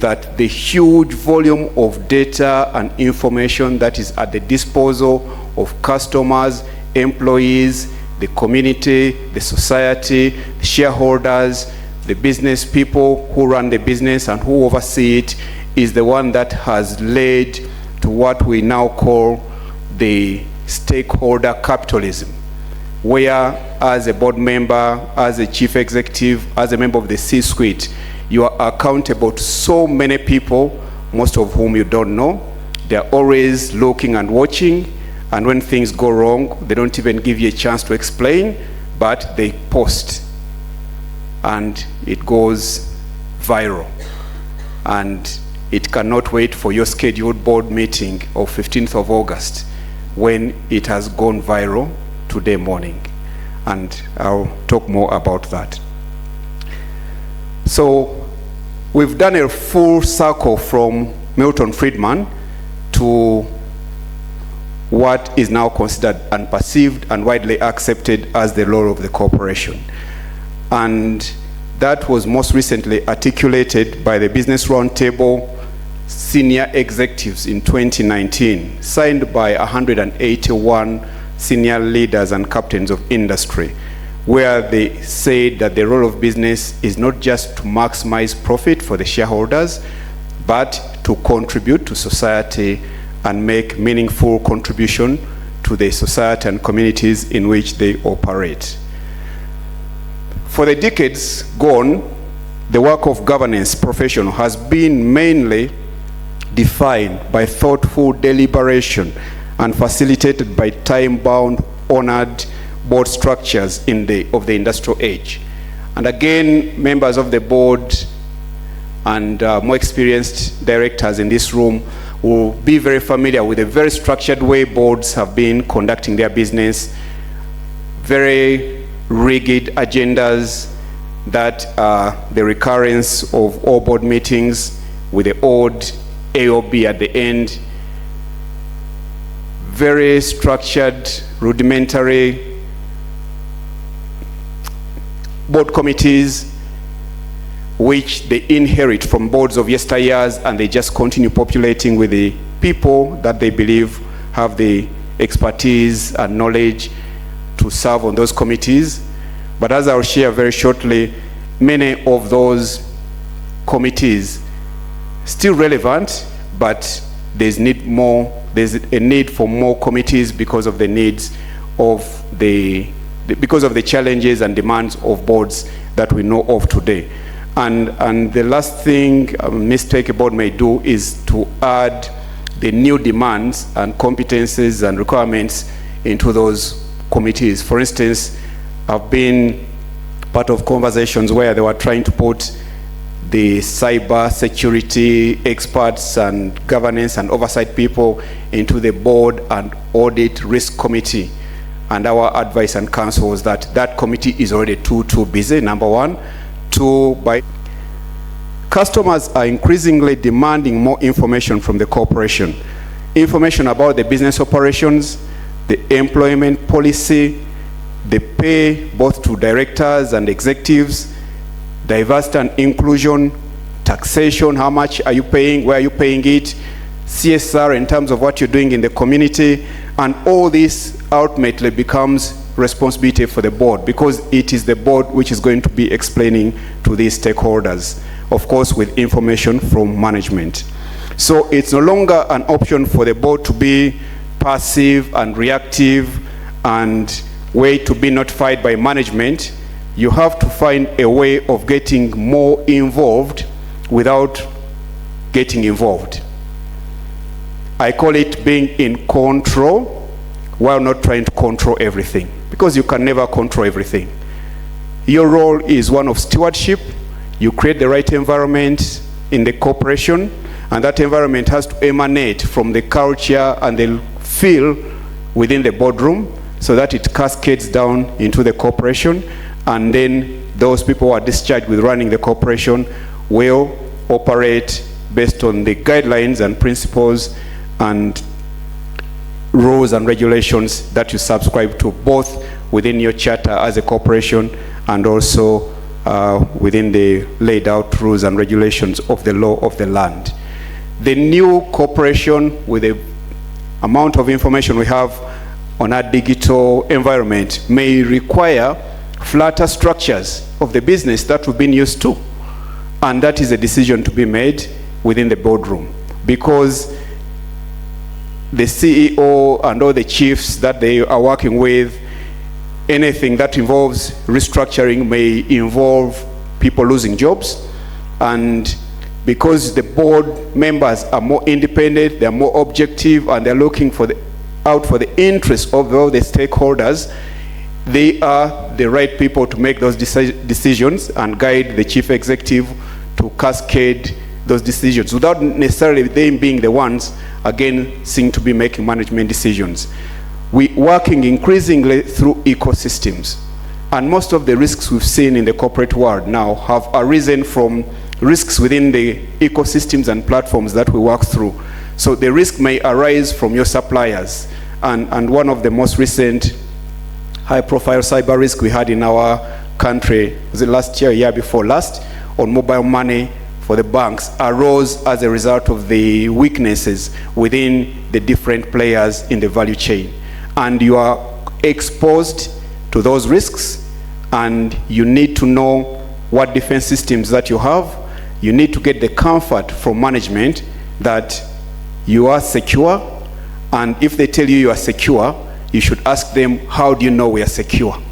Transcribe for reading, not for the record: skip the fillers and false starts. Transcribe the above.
that the huge volume of data and information that is at the disposal of customers, employees, the community, the society, the shareholders, the business people who run the business and who oversee it is the one that has led to what we now call the stakeholder capitalism, where as a board member, as a chief executive, as a member of the C-suite, you are accountable to so many people, most of whom you don't know. They're always looking and watching, and when things go wrong, they don't even give you a chance to explain, but they post, and it goes viral. And it cannot wait for your scheduled board meeting of 15th of August when it has gone viral today morning. And I'll talk more about that. So we've done a full circle from Milton Friedman to what is now considered and perceived and widely accepted as the role of the corporation. And that was most recently articulated by the Business Roundtable senior executives in 2019, signed by 181 senior leaders and captains of industry, where they said that the role of business is not just to maximize profit for the shareholders, but to contribute to society and make meaningful contribution to the society and communities in which they operate. For the decades gone, the work of governance professional has been mainly defined by thoughtful deliberation and facilitated by time-bound, honored board structures of the industrial age. And again, members of the board and more experienced directors in this room will be very familiar with the very structured way boards have been conducting their business, very rigid agendas that are the recurrence of all board meetings with the odd AOB at the end, very structured, rudimentary board committees which they inherit from boards of yesteryears, and they just continue populating with the people that they believe have the expertise and knowledge to serve on those committees. But as I'll share very shortly, many of those committees still relevant, but there's a need for more committees because of the needs of because of the challenges and demands of boards that we know of today. And the last thing a mistake a board may do is to add the new demands and competences and requirements into those committees. For instance, I've been part of conversations where they were trying to put the cyber security experts and governance and oversight people into the board and audit risk committee. And our advice and counsel was that that committee is already too busy, number one. Two, customers are increasingly demanding more information from the corporation. Information about the business operations, the employment policy, the pay both to directors and executives, diversity and inclusion, taxation, how much are you paying, where are you paying it, CSR in terms of what you're doing in the community, and all this ultimately becomes responsibility for the board, because it is the board which is going to be explaining to these stakeholders, of course with information from management. So it's no longer an option for the board to be passive and reactive and wait to be notified by management. You have to find a way of getting more involved without getting involved. I call it being in control while not trying to control everything, because you can never control everything. Your role is one of stewardship. You create the right environment in the corporation, and that environment has to emanate from the culture and the feel within the boardroom so that it cascades down into the corporation, and then those people who are discharged with running the corporation will operate based on the guidelines and principles and rules and regulations that you subscribe to, both within your charter as a corporation and also within the laid out rules and regulations of the law of the land. The new corporation, with the amount of information we have on our digital environment, may require flatter structures of the business that we've been used to. And that is a decision to be made within the boardroom, because the CEO and all the chiefs that they are working with, anything that involves restructuring may involve people losing jobs. And because the board members are more independent, they're more objective, and they're looking out for the interests of all the stakeholders, they are the right people to make those decisions and guide the chief executive to cascade those decisions without necessarily them being the ones, again, seen to be making management decisions. We're working increasingly through ecosystems. And most of the risks we've seen in the corporate world now have arisen from risks within the ecosystems and platforms that we work through. So the risk may arise from your suppliers. And one of the most recent high-profile cyber risk we had in our country, was it last year, year before last, on mobile money for the banks, arose as a result of the weaknesses within the different players in the value chain. And you are exposed to those risks, and you need to know what defense systems that you have. You need to get the comfort from management that you are secure, and if they tell you you are secure, you should ask them, how do you know we are secure?